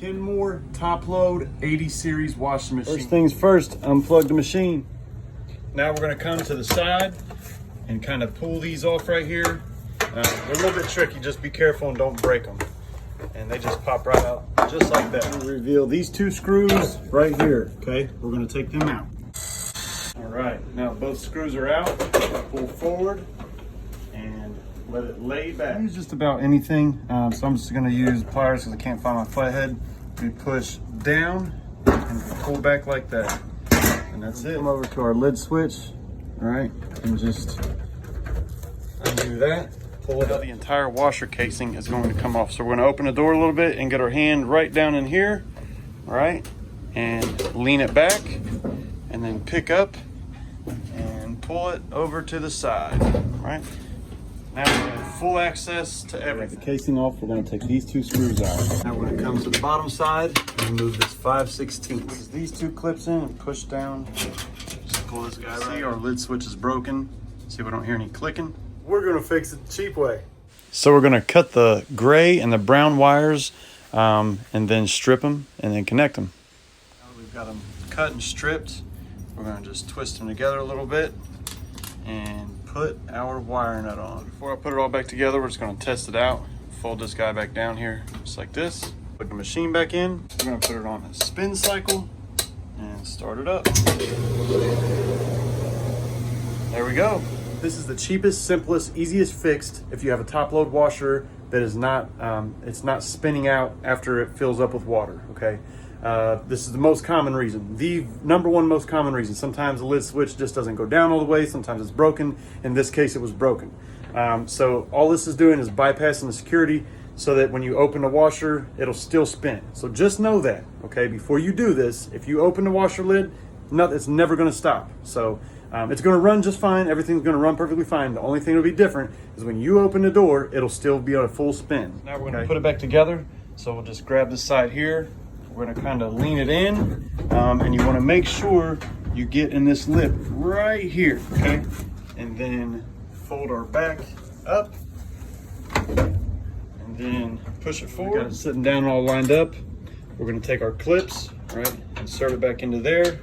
Kenmore top load 80 series washing machine. First things first, unplug the machine. Now we're going to come to the side and kind of pull these off right here. They're a little bit tricky, just be careful and don't break them. And they just pop right out just like that. We'll reveal these two screws right here. Okay, we're going to take them out. All right, now both screws are out. Pull forward and let it lay back. Use just about anything, so I'm just going to use pliers because I can't find my flathead. We push down and pull back like that. And that's it. Come over to our lid switch, all right, and just undo that. Pull it out. The entire washer casing is going to come off. So we're going to open the door a little bit and get our hand right down in here, all right, and lean it back, and then pick up and pull it over to the side, right? Now we have full access to everything. the casing off. We're going to take these two screws out. Now we're going to come to the bottom side and remove this 5/16. These two clips in and push down. Just pull this guy right. See, our lid switch is broken. See if we don't hear any clicking. We're going to fix it the cheap way. So we're going to cut the gray and the brown wires and then strip them and then connect them. Now that we've got them cut and stripped, we're going to just twist them together a little bit and put our wire nut on. Before I put it all back together, we're just going to test it out. Fold this guy back down here just like this. Put the machine back in. We're going to put it on a spin cycle and start it up. There we go. This is the cheapest, simplest, easiest fixed if you have a top load washer that is not, it's not spinning out after it fills up with water, okay? This is the most common reason, the number one most common reason. Sometimes the lid switch just doesn't go down all the way, sometimes it's broken. In this case, it was broken. So all this is doing is bypassing the security so that when you open the washer, it'll still spin. So just know that, okay? Before you do this, if you open the washer lid, it's never gonna stop. So it's going to run just fine. Everything's going to run perfectly fine. The only thing that'll be different is when you open the door, it'll still be on a full spin. Now we're going to put it back together. So we'll just grab this side here. We're going to kind of lean it in. And you want to make sure you get in this lip right here, okay? And then fold our back up. And then push it forward. Got it sitting down all lined up. We're going to take our clips, right? Insert it back into there.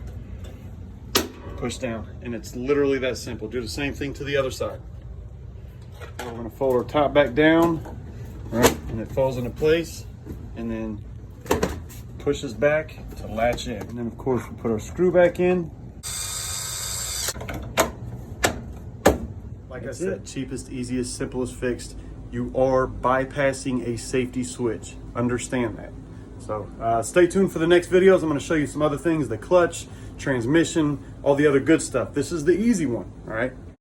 Push down, and it's literally that simple. Do the same thing to the other side. Now we're going to fold our top back down, right, and it falls into place, and then it pushes back to latch in. And then of course we put our screw back in. Like I said, cheapest, easiest, simplest fixed. You are bypassing a safety switch. Understand that. So stay tuned for the next videos. I'm going to show you some other things, the clutch, transmission, all the other good stuff. This is the easy one, all right?